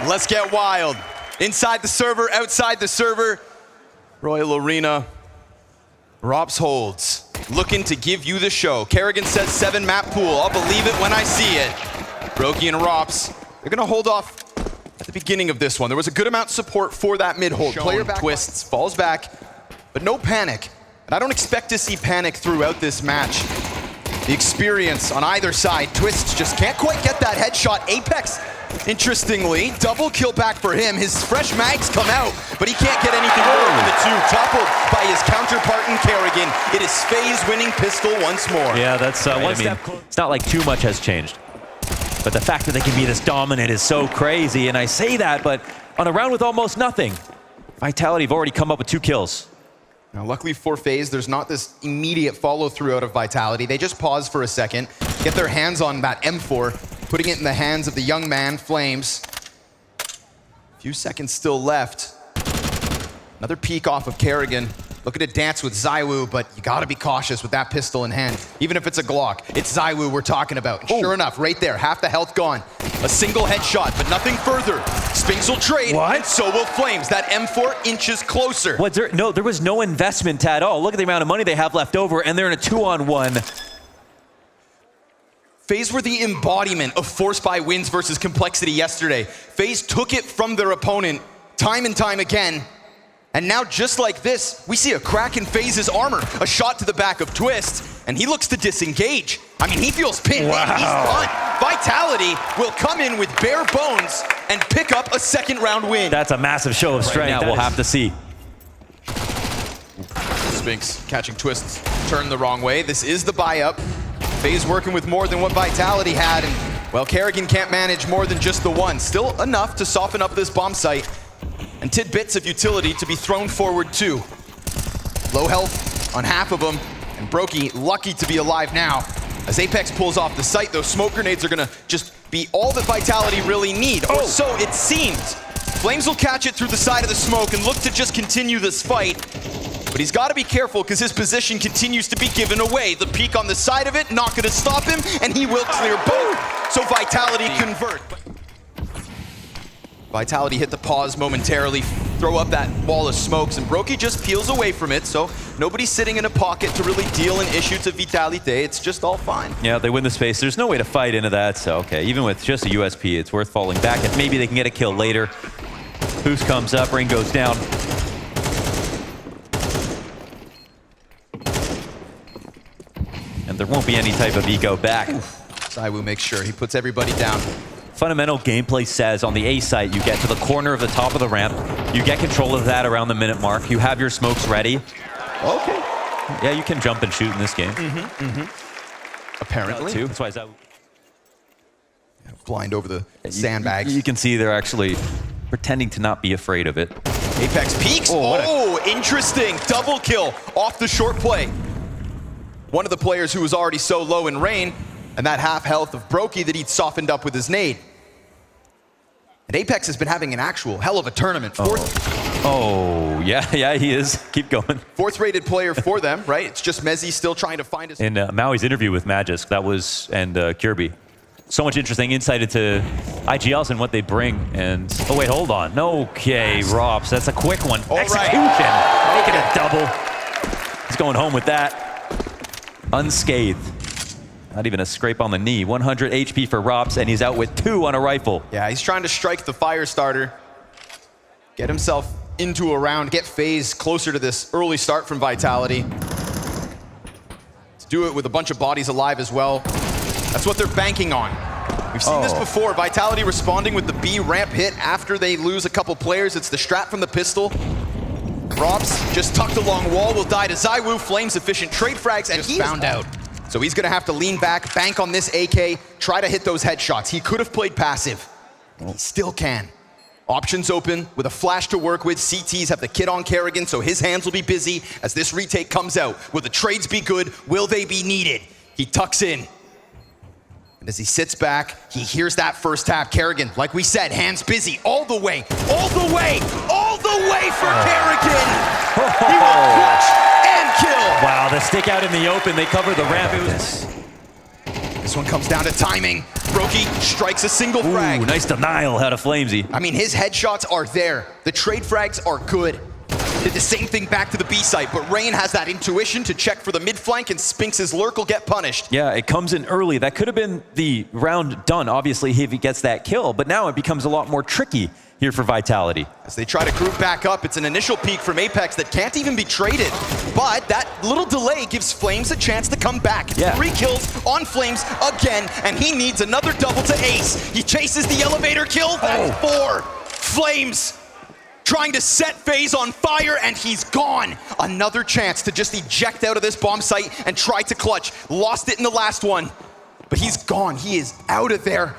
Let's get wild. Inside the server, outside the server. Royal Arena. Rops holds. Looking to give you the show. Kerrigan says 7 map pool. I'll believe it when I see it. Brokey and Rops, they're gonna hold off at the beginning of this one. There was a good amount of support for that mid-hold. Player back twists, falls back, but no panic. And I don't expect to see panic throughout this match. The experience on either side. Twists just can't quite get that headshot. Apex, interestingly, double kill back for him. His fresh mags come out, but he can't get anything more than the 2. Toppled by his counterpart in Kerrigan. It is FaZe winning pistol once more. Yeah, that's one step. It's not like too much has changed. But the fact that they can be this dominant is so crazy. And I say that, but on a round with almost nothing, Vitality have already come up with 2 kills. Now, luckily for FaZe, there's not this immediate follow-through out of Vitality. They just pause for a second, get their hands on that M4, putting it in the hands of the young man, Flames. A few seconds still left. Another peek off of Kerrigan. Looking to dance with ZywOo, but you gotta be cautious with that pistol in hand. Even if it's a Glock, it's ZywOo we're talking about. And sure enough, right there, half the health gone. A single headshot, but nothing further. Spings will trade, and so will Flames. That M4 inches closer. What, no, there was no investment at all. Look at the amount of money they have left over, and they're in a 2-on-1. FaZe were the embodiment of force by wins versus complexity yesterday. FaZe took it from their opponent time and time again. And now, just like this, we see a crack in FaZe's armor. A shot to the back of Twist, and he looks to disengage. I mean, he feels pinned. Wow. He's done. Vitality will come in with bare bones and pick up a second-round win. That's a massive show of strength. Right now, we'll have to see. Spinks catching Twists, turned the wrong way. This is the buy-up. FaZe working with more than what Vitality had, and, well, Kerrigan can't manage more than just the one. Still enough to soften up this bomb site. And tidbits of utility to be thrown forward too. Low health on half of them, and Brokey lucky to be alive now. As Apex pulls off the site, those smoke grenades are gonna just be all that Vitality really need, or so it seems. Flames will catch it through the side of the smoke and look to just continue this fight. But he's gotta be careful because his position continues to be given away. The peek on the side of it, not gonna stop him, and he will clear both. So Vitality convert. Vitality hit the pause momentarily, throw up that wall of smokes, and Brokey just peels away from it, so nobody's sitting in a pocket to really deal an issue to Vitality. It's just all fine. Yeah, they win the space. There's no way to fight into that, so okay, even with just a USP, it's worth falling back, and maybe they can get a kill later. Boost comes up, ring goes down. And there won't be any type of eco back. ZywOo makes sure he puts everybody down. Fundamental gameplay says on the A site, you get to the corner of the top of the ramp, you get control of that around the minute mark, you have your smokes ready. Okay. Yeah, you can jump and shoot in this game. Apparently. Too. That's why that blind over the sandbags. You can see they're actually pretending to not be afraid of it. Apex peeks. Oh, interesting. Double kill off the short play. One of the players who was already so low in rain, and that half health of Brokey that he'd softened up with his nade. And Apex has been having an actual hell of a tournament. Oh, yeah, he is. Keep going. 4th rated player for them, right? It's just Mezzi still trying to find his... In Maui's interview with Magisk, that was, and Kirby. So much interesting insight into IGLs and what they bring. And, oh wait, hold on. Okay, Rops, that's a quick one. All Execution, right. Make it a double. He's going home with that. Unscathed. Not even a scrape on the knee. 100 HP for Rops, and he's out with 2 on a rifle. Yeah, he's trying to strike the fire starter. Get himself into a round, get FaZe closer to this early start from Vitality. To do it with a bunch of bodies alive as well. That's what they're banking on. We've seen this before. Vitality responding with the B ramp hit after they lose a couple players. It's the strat from the pistol. Rops just tucked along wall, will die to ZywOo. Flames efficient trade frags, and he's found out. So he's gonna have to lean back, bank on this AK, try to hit those headshots. He could have played passive, and he still can. Options open with a flash to work with. CTs have the kit on Kerrigan, so his hands will be busy as this retake comes out. Will the trades be good? Will they be needed? He tucks in. And as he sits back, he hears that first tap. Kerrigan, like we said, hands busy all the way, all the way, all the way for Kerrigan. He will clutch and kill. Wow, the stick out in the open, they cover the ramp. It was This one comes down to timing. Brokey strikes a single frag. Ooh, nice denial out of Flamesy. I mean, his headshots are there. The trade frags are good. Did the same thing back to the B site, but Rain has that intuition to check for the mid flank, and Spinx's lurk will get punished. Yeah, it comes in early. That could have been the round done, obviously, if he gets that kill, but now it becomes a lot more tricky here for Vitality. As they try to group back up, it's an initial peek from Apex that can't even be traded. But that little delay gives Flames a chance to come back. Yeah. 3 kills on Flames again, and he needs another double to ace. He chases the elevator kill, that's 4. Flames trying to set FaZe on fire, and he's gone. Another chance to just eject out of this bomb site and try to clutch. Lost it in the last one, but he's gone. He is out of there.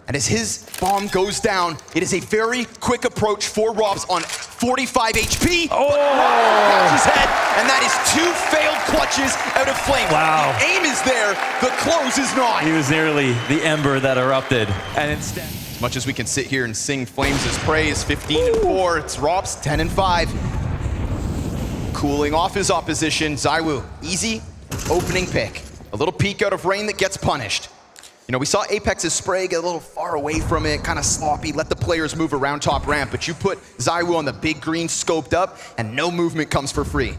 And as his bomb goes down, it is a very quick approach for Robs on 45 HP. Oh! But his head, and that is 2 failed clutches out of Flame. Wow. The aim is there, the close is not. He was nearly the ember that erupted, and instead... As much as we can sit here and sing Flames' praise, 15-4, it's Robs 10-5. Cooling off his opposition, ZywOo, easy opening pick. A little peek out of Rain that gets punished. You know, we saw Apex's spray get a little far away from it, kind of sloppy, let the players move around top ramp, but you put ZywOo on the big green scoped up, and no movement comes for free.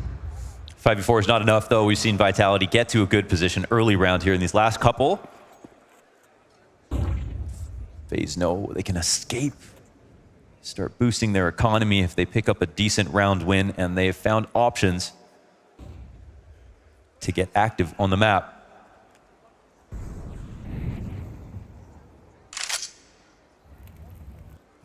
5v4 is not enough, though. We've seen Vitality get to a good position early round here in these last couple. FaZe know they can escape, start boosting their economy if they pick up a decent round win, and they have found options to get active on the map.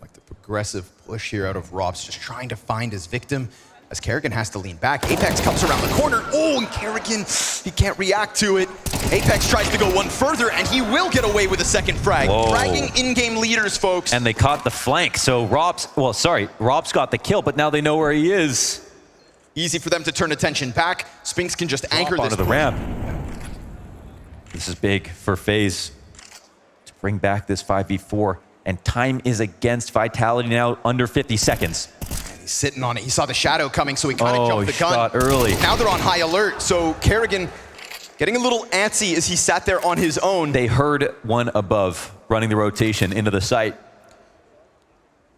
Like the progressive push here out of Robs, just trying to find his victim as Kerrigan has to lean back. Apex comes around the corner. Oh, and Kerrigan, he can't react to it. Apex tries to go one further, and he will get away with a second frag. Whoa. Fragging in-game leaders, folks. And they caught the flank, so Robs got the kill, but now they know where he is. Easy for them to turn attention back. Spinx can just anchor this onto the ramp. This is big for FaZe to bring back this 5v4, and time is against Vitality now, under 50 seconds. He's sitting on it. He saw the shadow coming, so he kind of jumped the gun. Shot early. Now they're on high alert, so Kerrigan getting a little antsy as he sat there on his own. They heard one above running the rotation into the site.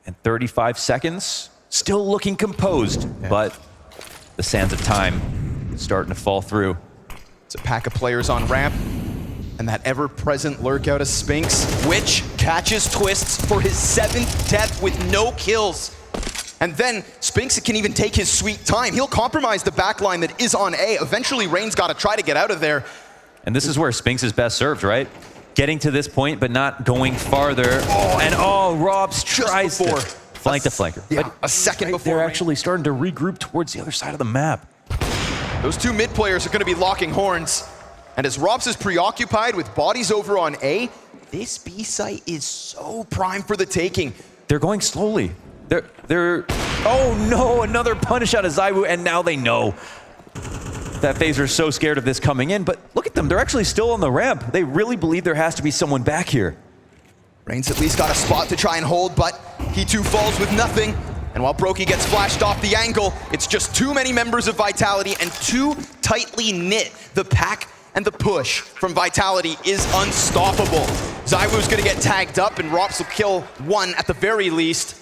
And 35 seconds, still looking composed, but the sands of time starting to fall through. It's a pack of players on ramp, and that ever-present lurk out of Spinx, which catches Twists for his 7th death with no kills. And then Spinx can even take his sweet time. He'll compromise the backline that is on A. Eventually, Rain's got to try to get out of there. And this is where Spinx is best served, right? Getting to this point, but not going farther. Robs tries to flank the flanker. Yeah, but a second before they're Rain. actually starting to regroup towards the other side of the map. Those 2 mid players are going to be locking horns. And as Robs is preoccupied with bodies over on A, this B site is so prime for the taking. They're going slowly. Oh no, another punish out of ZywOo, and now they know that FaZe are so scared of this coming in, but look at them, they're actually still on the ramp. They really believe there has to be someone back here. Rain's at least got a spot to try and hold, but he too falls with nothing. And while Brokey gets flashed off the angle, it's just too many members of Vitality and too tightly knit. The pack and the push from Vitality is unstoppable. ZywOo's gonna get tagged up, and Rops will kill 1 at the very least.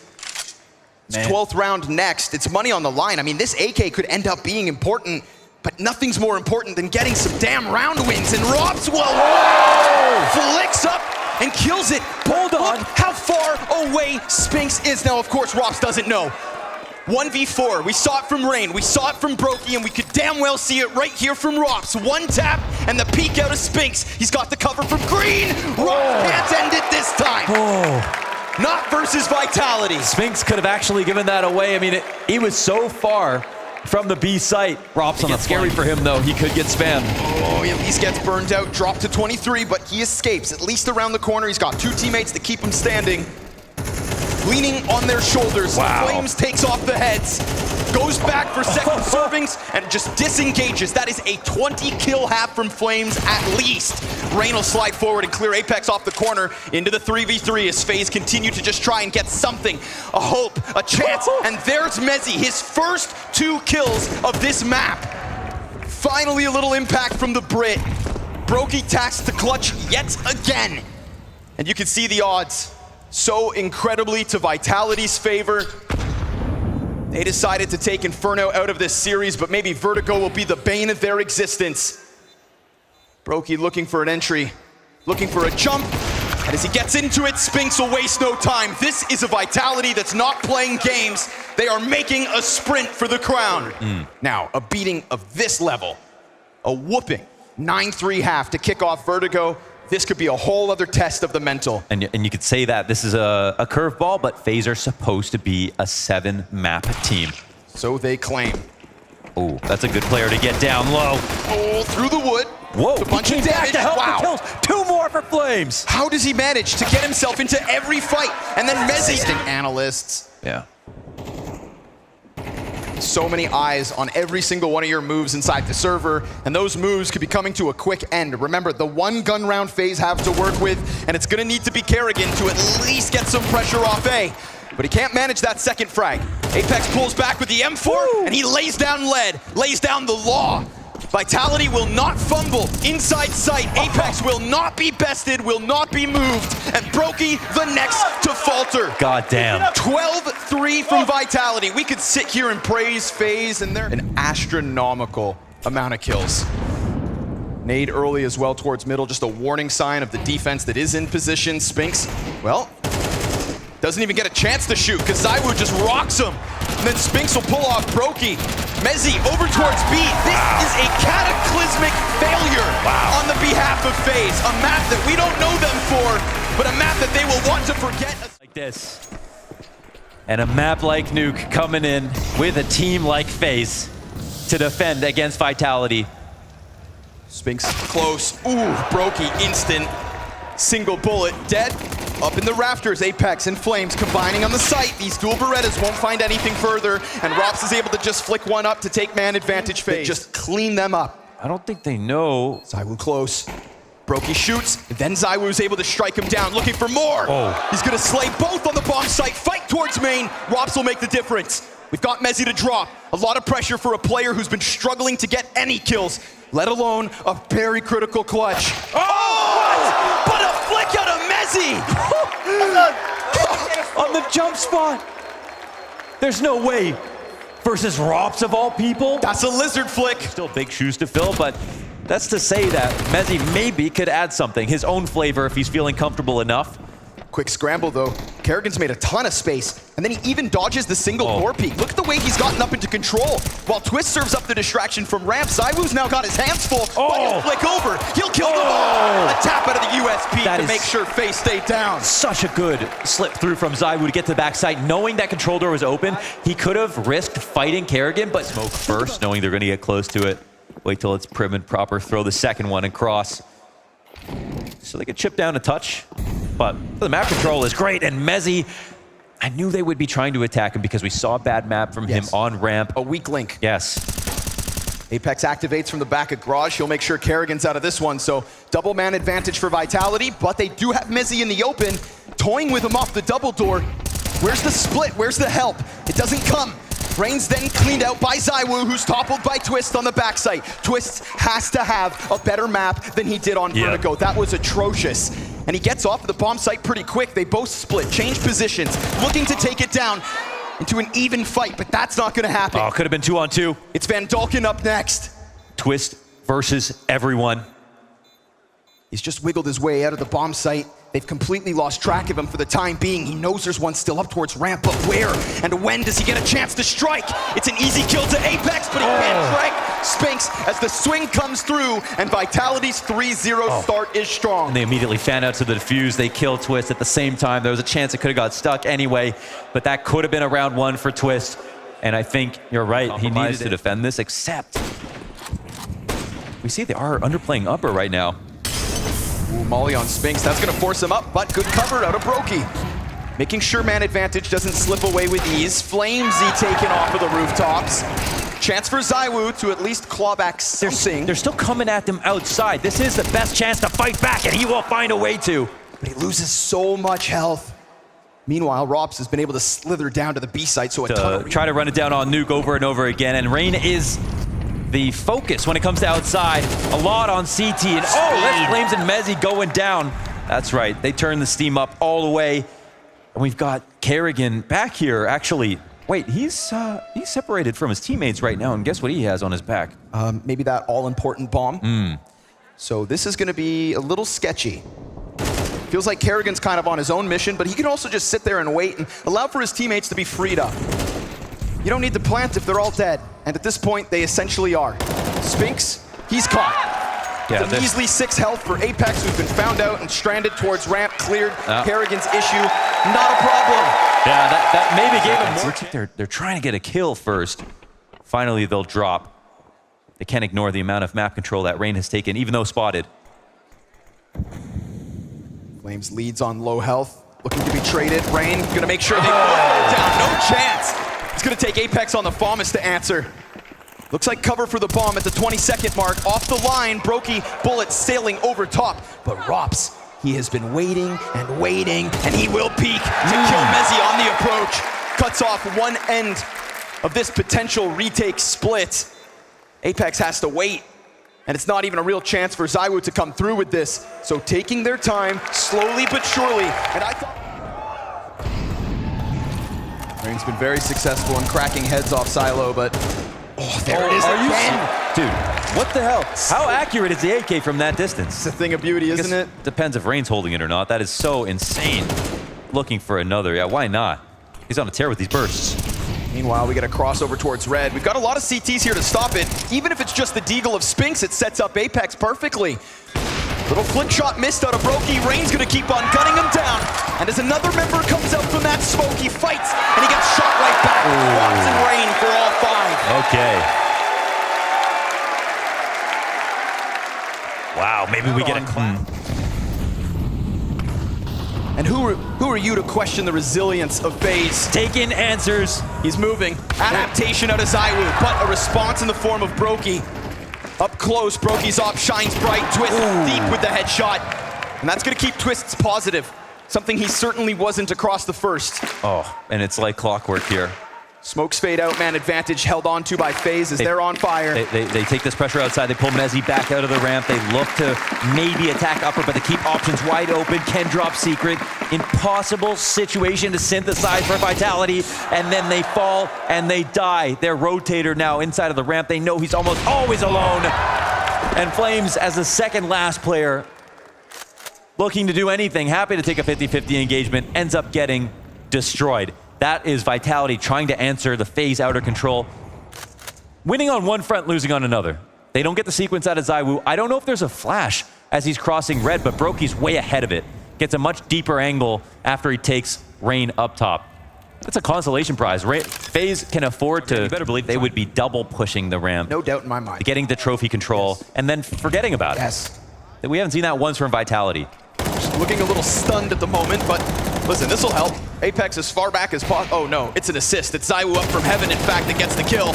It's 12th round next. It's money on the line. I mean, this AK could end up being important, but nothing's more important than getting some damn round wins. And Robs, flicks up and kills it. Hold on. Look how far away Spinx is. Now, of course, Robs doesn't know. 1v4. We saw it from Rain. We saw it from Brokey, and we could damn well see it right here from Robs. 1 tap and the peek out of Spinx. He's got the cover from Green. Robs can't end it this time. Not versus Vitality. Spinx could have actually given that away. I mean, he was so far from the B site. Robs on the scary for him, though. He could get spammed. Oh, he at least gets burned out, dropped to 23, but he escapes, at least around the corner. He's got 2 teammates to keep him standing. Leaning on their shoulders. Wow. Flames takes off the heads, goes back for second servings, and just disengages. That is a 20-kill half from Flames at least. Rain will slide forward and clear Apex off the corner into the 3v3 as FaZe continue to just try and get something, a hope, a chance, and there's Mezzy, his first 2 kills of this map. Finally a little impact from the Brit. Brokey taxed to clutch yet again. And you can see the odds so incredibly to Vitality's favor. They decided to take Inferno out of this series, but maybe Vertigo will be the bane of their existence. Brokey looking for an entry, looking for a jump, and as he gets into it, Spinks will waste no time. This is a Vitality that's not playing games. They are making a sprint for the crown. Now, a beating of this level, a whooping 9-3 half to kick off Vertigo. This could be a whole other test of the mental. And you could say that this is a curveball, but FaZe are supposed to be a 7-map team. So they claim. Oh, that's a good player to get down low. Oh, through the wood. Whoa, a bunch he of came back damage. to help Wow. the kills. 2 more for Flames. How does he manage to get himself into every fight? And then Mezzi. Analysts. Yeah. So many eyes on every single one of your moves inside the server, and those moves could be coming to a quick end. Remember, the one gun round FaZe have to work with, and it's gonna need to be Kerrigan to at least get some pressure off A. But he can't manage that second frag. Apex pulls back with the M4, and he lays down lead, lays down the law. Vitality will not fumble inside sight. Apex will not be bested, will not be moved, and Brokey the next to falter. God damn. 12-3 from Vitality. We could sit here and praise FaZe, and they're an astronomical amount of kills. Nade early as well towards middle, just a warning sign of the defense that is in position. Spinks, well, doesn't even get a chance to shoot because ZywOo just rocks him. And then Spinks will pull off Brokey. Mezzi over towards B. This is a cataclysmic failure on the behalf of FaZe. A map that we don't know them for, but a map that they will want to forget. Like this. And a map like Nuke coming in with a team like FaZe to defend against Vitality. Spinks close. Ooh, Brokey instant. Single bullet, dead. Up in the rafters, Apex and Flames combining on the site. These dual Berettas won't find anything further, and Rops is able to just flick one up to take man advantage FaZe. Just clean them up. I don't think they know. ZywOo close. Brokey shoots, and then ZywOo is able to strike him down, looking for more. He's gonna slay both on the bomb site, fight towards main. Rops will make the difference. We've got Mezzi to drop. A lot of pressure for a player who's been struggling to get any kills, let alone a very critical clutch. Oh! But a flick out of Mezzi! On the jump spot. There's no way. Versus Rops of all people. That's a lizard flick. Still big shoes to fill, but that's to say that Mezzi maybe could add something, his own flavor if he's feeling comfortable enough. Quick scramble though. Kerrigan's made a ton of space, and then he even dodges the single door peek. Look at the way he's gotten up into control. While Twist serves up the distraction from ramp, ZywOo's now got his hands full, but he'll flick over. He'll kill them all. A tap out of the USP to make sure FaZe stay down. Such a good slip through from ZywOo to get to the backside. Knowing that control door was open, he could have risked fighting Kerrigan, but smoke first, knowing they're gonna get close to it. Wait till it's prim and proper, throw the second one and cross. So they could chip down a touch, but the map control is great, and Mezzi, I knew they would be trying to attack him because we saw a bad map from him on ramp. A weak link. Yes. Apex activates from the back of Garage. He'll make sure Kerrigan's out of this one, so double man advantage for Vitality, but they do have Mezzi in the open, toying with him off the double door. Where's the split? Where's the help? It doesn't come. Brain's then cleaned out by ZywOo, who's toppled by Twist on the backside. Twist has to have a better map than he did on Vertigo. That was atrocious. And he gets off the bomb site pretty quick. They both split, change positions, looking to take it down into an even fight, but that's not gonna happen. Oh, could have been 2-on-2. It's Van Dalken up next. Twist versus everyone. He's just wiggled his way out of the bomb site. They've completely lost track of him for the time being. He knows there's one still up towards ramp, but where and when does he get a chance to strike? It's an easy kill to Apex, but he can't strike Spinks as the swing comes through, and Vitality's 3-0 start is strong. And they immediately fan out to the defuse. They kill Twist at the same time. There was a chance it could have got stuck anyway, but that could have been a round one for Twist. And I think you're right. He needed to defend this, except we see they are underplaying upper right now. Ooh, Molly on Spinks. That's going to force him up, but good cover out of Brokey. Making sure man advantage doesn't slip away with ease. Flamesy taken off of the rooftops. Chance for ZywOo to at least claw back something. They're still coming at them outside. This is the best chance to fight back, and he will find a way to. But he loses so much health. Meanwhile, Rops has been able to slither down to the B site, so a ton of try to run it down on Nuke over and over again, and Rain is the focus when it comes to outside. A lot on CT, and that's Flames and Mezzy going down. That's right, they turn the steam up all the way. And we've got Kerrigan back here, actually. Wait, he's separated from his teammates right now, and guess what he has on his back? Maybe that all-important bomb. So this is gonna be a little sketchy. Feels like Kerrigan's kind of on his own mission, but he can also just sit there and wait and allow for his teammates to be freed up. You don't need to plant if they're all dead, and at this point, they essentially are. Spinks, he's caught. Yeah, the measly 6 health for Apex, who's been found out and stranded towards ramp, cleared. Kerrigan's issue, not a problem. Yeah, that maybe gave him more. They're trying to get a kill first. Finally, they'll drop. They can't ignore the amount of map control that Rain has taken, even though spotted. Flames leads on low health, looking to be traded. Rain gonna make sure they both go down, no chance. It's gonna take Apex on the FAMAS to answer. Looks like cover for the bomb at the 20-second mark. Off the line, Brokey, bullets sailing over top. But Rops, he has been waiting, and he will peek to kill Mezzy on the approach. Cuts off one end of this potential retake split. Apex has to wait, and it's not even a real chance for ZywOo to come through with this. So taking their time, slowly but surely, and I thought... Rain's been very successful in cracking heads off Silo, but... Oh, there it is again! Dude, what the hell? How accurate is the AK from that distance? It's a thing of beauty, isn't it? Depends if Rain's holding it or not. That is so insane. Looking for another. Yeah, why not? He's on a tear with these bursts. Meanwhile, we get a crossover towards red. We've got a lot of CTs here to stop it. Even if it's just the deagle of Spinks, it sets up Apex perfectly. Little flick shot missed out of Brokey. Rain's gonna keep on gunning him down. And as another member comes out from that smoke, he fights, and he gets shot right back. Rops and Rain for all 5. Okay. Wow, maybe we get a clap. And who are you to question the resilience of FaZe? Taking answers. He's moving. Adaptation out of ZywOo, but a response in the form of Brokey. Up close, Brokey's op shines bright. Twist deep with the headshot. And that's gonna keep Twists positive. Something he certainly wasn't across the first. Oh, and it's like clockwork here. Smokes fade out, man advantage held on to by FaZe as they're on fire. They take this pressure outside, they pull Mezzy back out of the ramp, they look to maybe attack upper, but they keep options wide open, can drop secret. Impossible situation to synthesize for Vitality, and then they fall and they die. Their rotator now inside of the ramp, they know he's almost always alone. And Flames, as the second last player, looking to do anything, happy to take a 50-50 engagement, ends up getting destroyed. That is Vitality trying to answer the FaZe outer control. Winning on one front, losing on another. They don't get the sequence out of ZywOo. I don't know if there's a flash as he's crossing red, but Brokey's way ahead of it. Gets a much deeper angle after he takes Rain up top. That's a consolation prize. FaZe can afford to, you better believe they would be double pushing the ramp. No doubt in my mind. Getting the trophy control, and then forgetting about it. We haven't seen that once from Vitality. Just looking a little stunned at the moment, but listen, this will help. Apex as far back as possible. Oh no, it's an assist. It's ZywOo up from heaven, in fact, that gets the kill.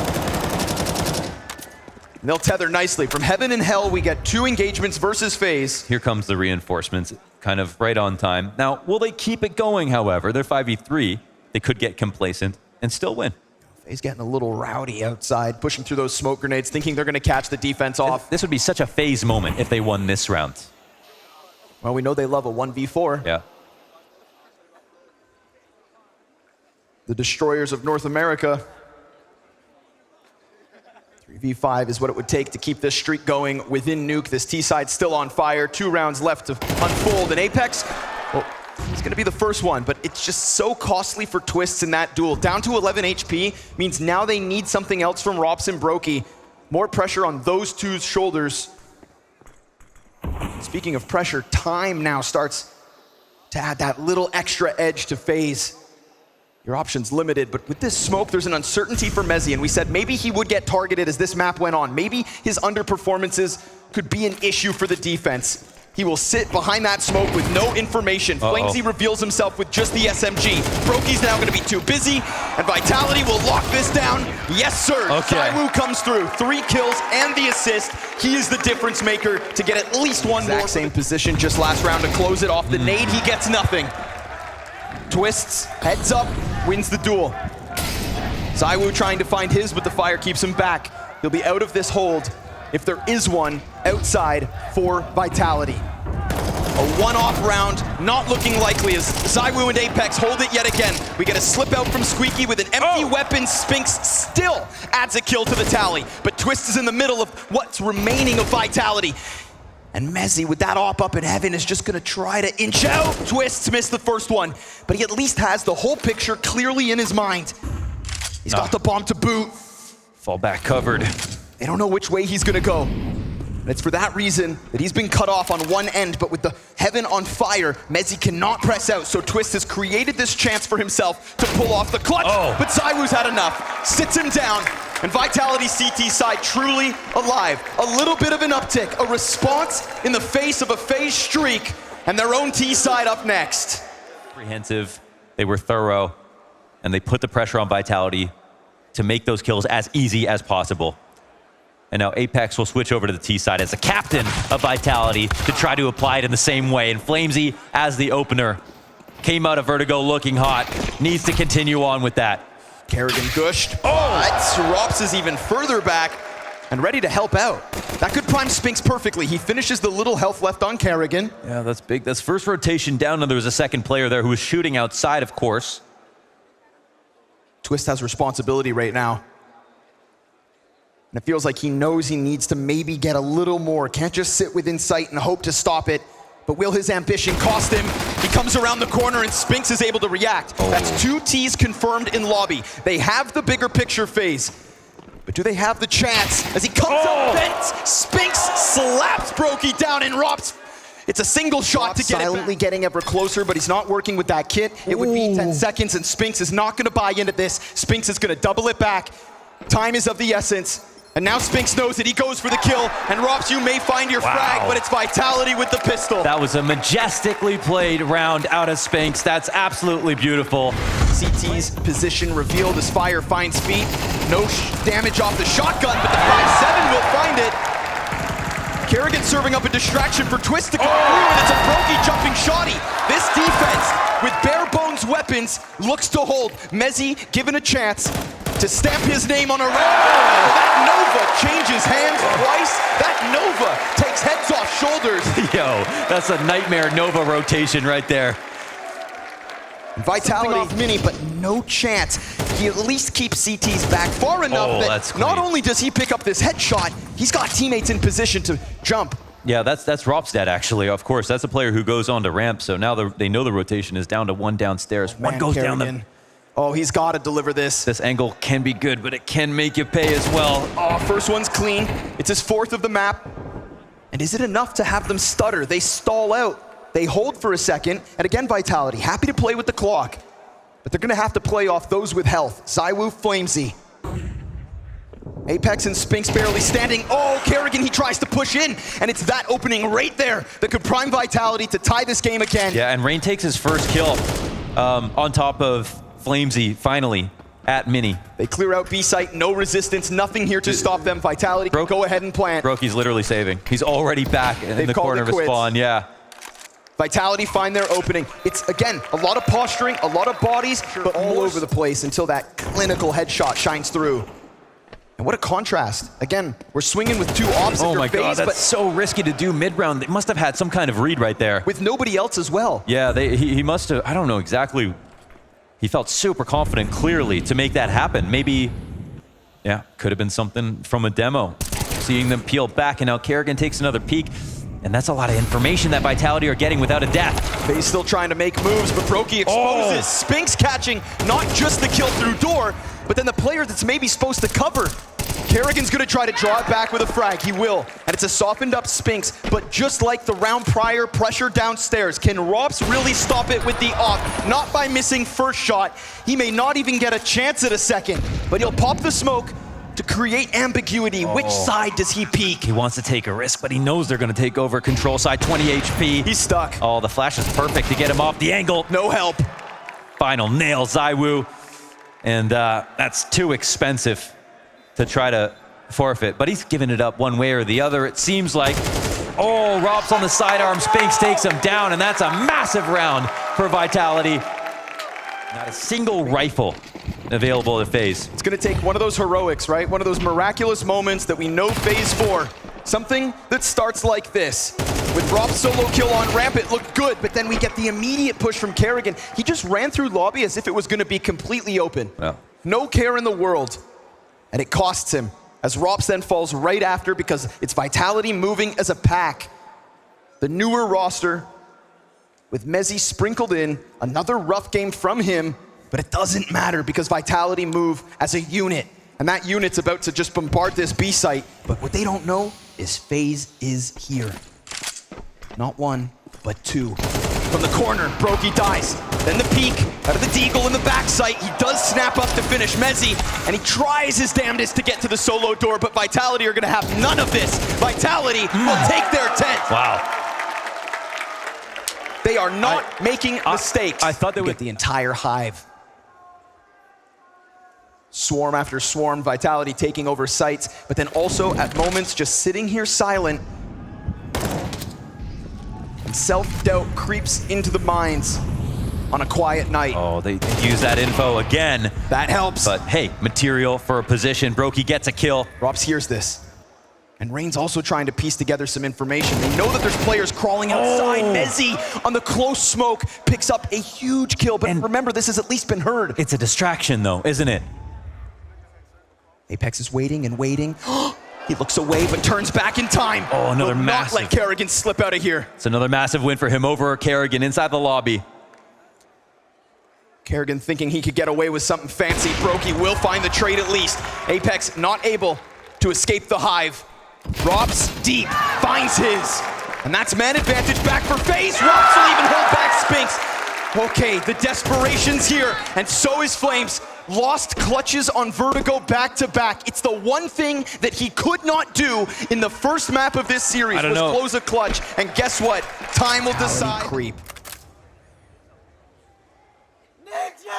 And they'll tether nicely. From heaven and hell, we get 2 engagements versus FaZe. Here comes the reinforcements, kind of right on time. Now, will they keep it going, however? They're 5v3. They could get complacent and still win. FaZe getting a little rowdy outside, pushing through those smoke grenades, thinking they're going to catch the defense off. This would be such a FaZe moment if they won this round. Well, we know they love a 1v4. Yeah. The destroyers of North America. 3v5 is what it would take to keep this streak going within Nuke. This T-side still on fire. 2 rounds left to unfold. And Apex, well, it's going to be the first one, but it's just so costly for Twists in that duel. Down to 11 HP means now they need something else from Rops and Brokey. More pressure on those two's shoulders. Speaking of pressure, time now starts to add that little extra edge to FaZe. Your options limited, but with this smoke, there's an uncertainty for Mezzy, and we said maybe he would get targeted as this map went on. Maybe his underperformances could be an issue for the defense. He will sit behind that smoke with no information. Flamesy reveals himself with just the SMG. Brokey's now gonna be too busy, and Vitality will lock this down. Yes, sir. ZywOo comes through. 3 kills and the assist. He is the difference maker to get at least one more. Same position, just last round to close it off the nade. He gets nothing. Twists, heads up, wins the duel. ZywOo trying to find his, but the fire keeps him back. he'll be out of this hold if there is one outside for Vitality. A one-off round, not looking likely as ZywOo and Apex hold it yet again. We get a slip out from Squeaky with an empty weapon. Spinks still adds a kill to the tally, but Twist is in the middle of what's remaining of Vitality. And Mezzy, with that op up in heaven, is just gonna try to inch out. Twist missed the first one, but he at least has the whole picture clearly in his mind. He's got the bomb to boot. Fall back covered. They don't know which way he's gonna go. And it's for that reason that he's been cut off on one end, but with the heaven on fire, Mezzy cannot press out, so Twist has created this chance for himself to pull off the clutch, but ZywOo's had enough. Sits him down, and Vitality CT side truly alive. A little bit of an uptick, a response in the face of a FaZe streak, and their own T side up next. Comprehensive, they were thorough, and they put the pressure on Vitality to make those kills as easy as possible. And now Apex will switch over to the T side as the captain of Vitality to try to apply it in the same way. And Flamesy, as the opener, came out of Vertigo looking hot, needs to continue on with that. Kerrigan gushed. Rops is even further back and ready to help out. That could prime Spinks perfectly. He finishes the little health left on Kerrigan. Yeah, that's big. That's first rotation down, and there was a second player there who was shooting outside, of course. Twist has responsibility right now. And it feels like he knows he needs to maybe get a little more. Can't just sit within sight and hope to stop it. But will his ambition cost him? He comes around the corner and Spinks is able to react. That's 2 Ts confirmed in lobby. They have the bigger picture phase. But do they have the chance? As he comes up bent, Spinks slaps Brokey down and Rops. It's a single shot to get silently it getting ever closer, but he's not working with that kit. It would be 10 seconds and Spinks is not gonna buy into this. Spinks is gonna double it back. Time is of the essence. And now Spinks knows that he goes for the kill, and Rops, you may find your frag, but it's Vitality with the pistol. That was a majestically played round out of Spinks. That's absolutely beautiful. CT's position revealed as fire finds feet. No damage off the shotgun, but the 5-7 will find it. Kerrigan serving up a distraction for Twist to go through, and it's a Brokey jumping shotty. This defense, with bare bones weapons, looks to hold. Mezzy given a chance to stamp his name on a round. That Nova changes hands twice. That Nova takes heads off shoulders. Yo, that's a nightmare Nova rotation right there. Vitality off Mini, but no chance. He at least keeps CT's back far enough that not only does he pick up this headshot, he's got teammates in position to jump. Yeah, that's Ropstead actually. Of course, that's a player who goes on to ramp. So now they know the rotation is down to one downstairs. One goes down the... Oh, he's got to deliver this. This angle can be good, but it can make you pay as well. Oh, first one's clean. It's his 4th of the map. And is it enough to have them stutter? They stall out. They hold for a second. And again, Vitality, happy to play with the clock. But they're going to have to play off those with health. ZywOo, Flamesy. Apex and Spinks barely standing. Oh, Kerrigan, he tries to push in. And it's that opening right there that could prime Vitality to tie this game again. Yeah, and Rain takes his first kill on top of Flamesy, finally, at Mini. They clear out B site, no resistance, nothing here to stop them. Vitality, go ahead and plant. Brokey's literally saving. He's already back in the corner of his spawn, yeah. Vitality find their opening. It's, again, a lot of posturing, a lot of bodies, but all over the place until that clinical headshot shines through. And what a contrast. Again, we're swinging with 2 opps in your face, God, that's so risky to do mid-round. They must have had some kind of read right there. With nobody else as well. Yeah, he must have, I don't know exactly. He felt super confident, clearly, to make that happen. Maybe, yeah, could have been something from a demo. Seeing them peel back, and now Kerrigan takes another peek. And that's a lot of information that Vitality are getting without a death. He's still trying to make moves, but Brokey exposes. Spinks catching not just the kill through door, but then the player that's maybe supposed to cover. Kerrigan's gonna try to draw it back with a frag. He will. And it's a softened up Spinks, but just like the round prior, pressure downstairs. Can Rops really stop it with the op? Not by missing first shot. He may not even get a chance at a second, but he'll pop the smoke to create ambiguity. Which side does he peek? He wants to take a risk, but he knows they're gonna take over control side, 20 HP. He's stuck. Oh, the flash is perfect to get him off the angle. No help. Final nail, ZywOo. And that's too expensive to try to forfeit, but he's giving it up one way or the other, it seems like. Oh, Rops on the sidearm, Spinks takes him down, and that's a massive round for Vitality. Not a single rifle available to FaZe. It's going to take one of those heroics, right? One of those miraculous moments that we know FaZe for. Something that starts like this. With Rob's solo kill on ramp, it looked good, but then we get the immediate push from Karrigan. He just ran through lobby as if it was going to be completely open. Well. No care in the world. And it costs him, as Rops then falls right after because it's Vitality moving as a pack. The newer roster, with Mezzy sprinkled in, another rough game from him, but it doesn't matter because Vitality move as a unit. And that unit's about to just bombard this B site. But what they don't know is FaZe is here. Not one, but two. From the corner, Brokey dies. Then the peek, out of the deagle in the back site. He does snap up to finish Mezzy, and he tries his damnedest to get to the solo door, but Vitality are gonna have none of this. Vitality will take their 10th. Wow. They are not making mistakes. I thought they would get the entire hive. Swarm after swarm, Vitality taking over sites, but then also at moments just sitting here silent. And self-doubt creeps into the minds on a quiet night. Oh, they use that info again. That helps. But hey, material for a position. Brokey gets a kill. Robs hears this. And Rain's also trying to piece together some information. They know that there's players crawling outside. Mezzy on the close smoke picks up a huge kill, but remember, this has at least been heard. It's a distraction though, isn't it? Apex is waiting and waiting. He looks away, but turns back in time. Oh, another massive. Not let Karrigan slip out of here. It's another massive win for him over Karrigan inside the lobby. Karrigan thinking he could get away with something fancy. Brokey will find the trade at least. Apex not able to escape the hive. Robs deep, finds his. And that's man advantage back for FaZe. Robs will even hold back Spinks. Okay, the desperation's here, and so is Flames. Lost clutches on Vertigo back-to-back. It's the one thing that he could not do in the first map of this series was close a clutch. And guess what? Time will decide. Creep.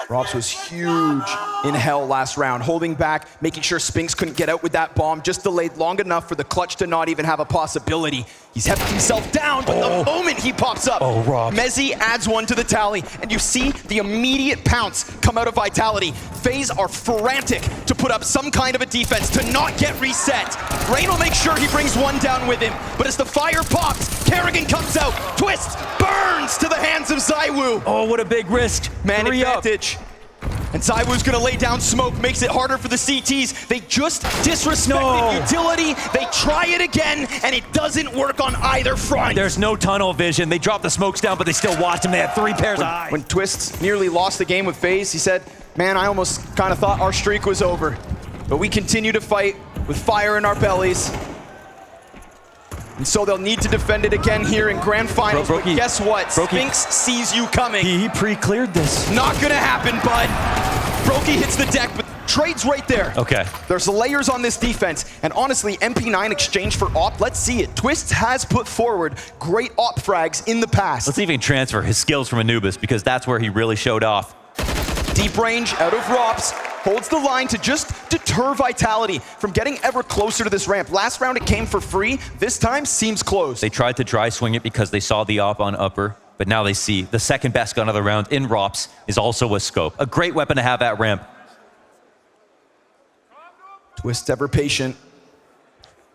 Robs was huge in hell last round, holding back, making sure Spinks couldn't get out with that bomb, just delayed long enough for the clutch to not even have a possibility. He's held himself down, but the moment he pops up, Mezzy adds one to the tally, and you see the immediate pounce come out of Vitality. FaZe are frantic to put up some kind of a defense to not get reset. Rain will make sure he brings one down with him, but as the fire pops, Karrigan comes out, twists, burns to the hands of ZywOo. Oh, what a big risk. Man advantage. And ZywOo's gonna lay down smoke, makes it harder for the CTs. They just disrespected utility. They try it again, and it doesn't work on either front. There's no tunnel vision. They dropped the smokes down, but they still watched him. They had 3 pairs of eyes. When Twists nearly lost the game with FaZe, he said, man, I almost kind of thought our streak was over. But we continue to fight with fire in our bellies. And so they'll need to defend it again here in Grand Finals. But guess what? Spinks sees you coming. He pre-cleared this. Not gonna happen, bud. Brokey hits the deck, but trade's right there. Okay. There's layers on this defense, and honestly, MP9 exchange for AWP, let's see it. Twists has put forward great AWP frags in the past. Let's even transfer his skills from Anubis, because that's where he really showed off. Deep range out of Rops, holds the line to just deter Vitality from getting ever closer to this ramp. Last round it came for free, this time seems close. They tried to dry swing it because they saw the AWP on upper, but now they see the second best gun of the round in Rops is also a scope. A great weapon to have at ramp. Twist ever patient.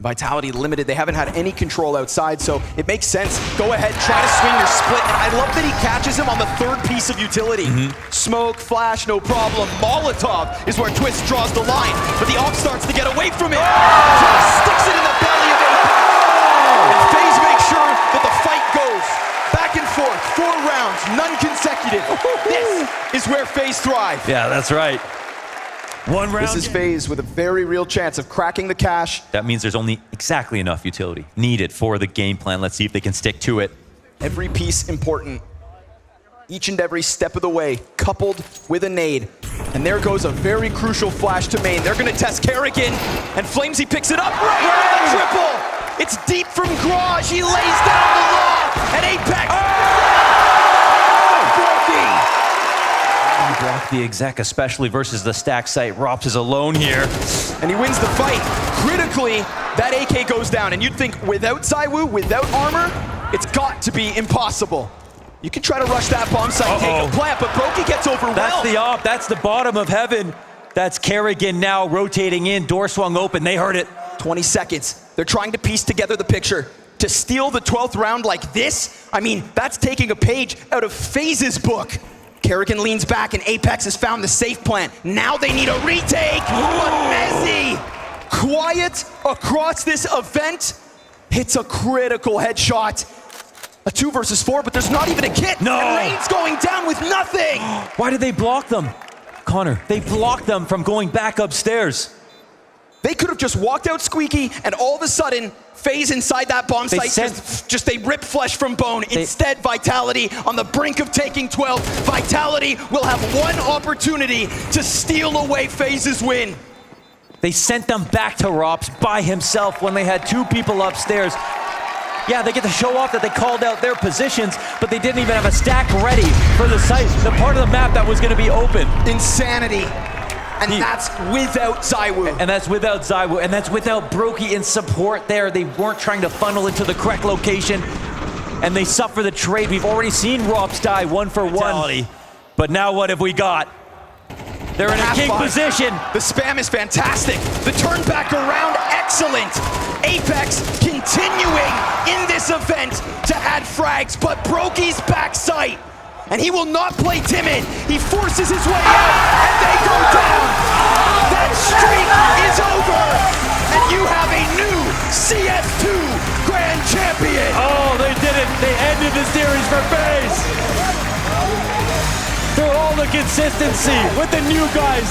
Vitality limited, they haven't had any control outside, so it makes sense. Go ahead, try to swing your split, and I love that he catches him on the third piece of utility. Smoke, flash, no problem. Molotov is where Twist draws the line, but the AWP starts to get away from it. Sticks it in the belly of Apex. And FaZe makes sure that the fight goes back and forth, 4 rounds, none consecutive. This is where FaZe thrive. Yeah, that's right. 1 round. This is FaZe with a very real chance of cracking the cache. That means there's only exactly enough utility needed for the game plan. Let's see if they can stick to it. Every piece important. Each and every step of the way, coupled with a nade. And there goes a very crucial flash to main. They're gonna test Karrigan, and Flamesy picks it up right into the triple. It's deep from Garage. He lays down the law, and Apex. Block the exec, especially versus the stack site. Rops is alone here. And he wins the fight. Critically, that AK goes down. And you'd think without ZywOo, without armor, it's got to be impossible. You can try to rush that bomb site, take a plant, but Brokey gets overwhelmed. That's the op. That's the bottom of heaven. That's Kerrigan now rotating in. Door swung open. They heard it. 20 seconds. They're trying to piece together the picture. To steal the 12th round like this, I mean, that's taking a page out of FaZe's book. Kerrigan leans back and Apex has found the safe plant. Now they need a retake, but Mezzy, quiet across this event, hits a critical headshot. A 2 versus 4, but there's not even a kit. No. And Rain's going down with nothing. Why did they block them? Connor, they blocked them from going back upstairs. They could have just walked out squeaky, and all of a sudden, FaZe inside that bomb site, they rip flesh from bone. Instead, Vitality on the brink of taking 12. Vitality will have one opportunity to steal away FaZe's win. They sent them back to Rops by himself when they had 2 people upstairs. Yeah, they get to show off that they called out their positions, but they didn't even have a stack ready for the site, the part of the map that was going to be open. Insanity. And that's without ZywOo. And that's without ZywOo, and that's without Brokey in support there. They weren't trying to funnel into the correct location, and they suffer the trade. We've already seen Rops die 1 for 1. But now what have we got? They're in a king position. The spam is fantastic. The turn back around, excellent. Apex continuing in this event to add frags, but Brokey's back sight. And he will not play timid. He forces his way out, and they go down. That streak is over, and you have a new CS2 Grand Champion. Oh, they did it. They ended the series for FaZe. Through all the consistency with the new guys.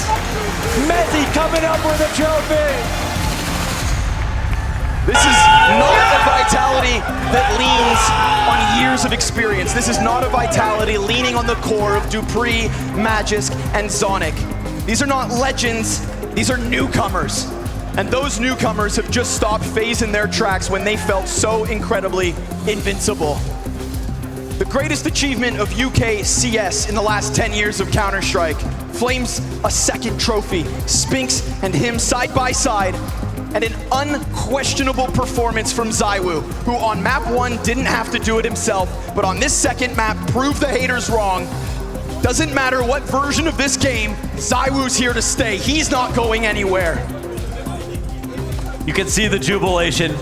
Mezzy coming up with a trophy. This is not a Vitality that leans on years of experience. This is not a Vitality leaning on the core of Dupree, Magisk, and Zonic. These are not legends, these are newcomers. And those newcomers have just stopped FaZe in their tracks when they felt so incredibly invincible. The greatest achievement of UK CS in the last 10 years of Counter-Strike. Flames a second trophy, Spinks and him side by side, and an unquestionable performance from ZywOo, who on map 1 didn't have to do it himself, but on this second map proved the haters wrong. Doesn't matter what version of this game, ZywOo's here to stay. He's not going anywhere. You can see the jubilation.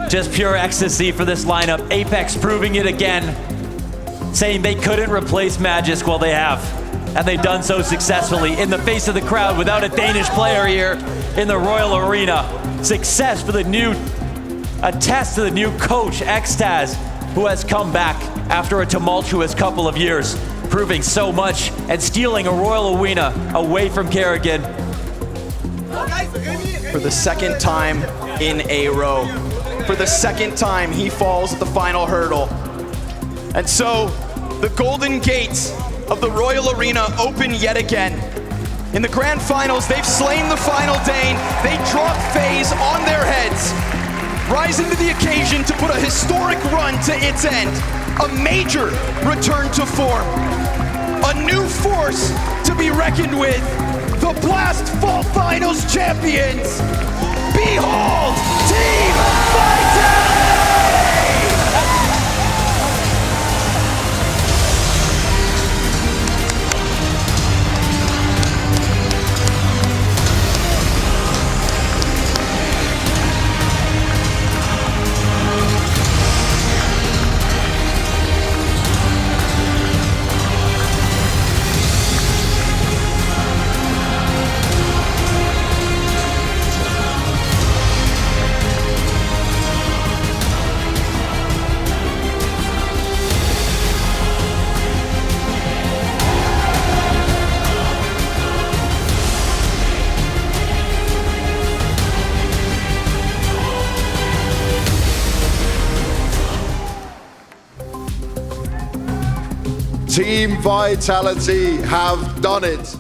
Just pure ecstasy for this lineup. Apex proving it again, saying they couldn't replace Magisk, well they have. And they've done so successfully in the face of the crowd without a Danish player here in the Royal Arena. Success for the new, a test to the new coach, xantares, who has come back after a tumultuous couple of years, proving so much and stealing a Royal Arena away from Kerrigan. For the second time in a row. For the second time, he falls at the final hurdle. And so, the golden gates of the Royal Arena open yet again. In the grand finals, they've slain the final Dane. They drop FaZe on their heads, rising to the occasion to put a historic run to its end. A major return to form. A new force to be reckoned with. The Blast Fall Finals champions. Behold, Team Vitality! Team Vitality have done it.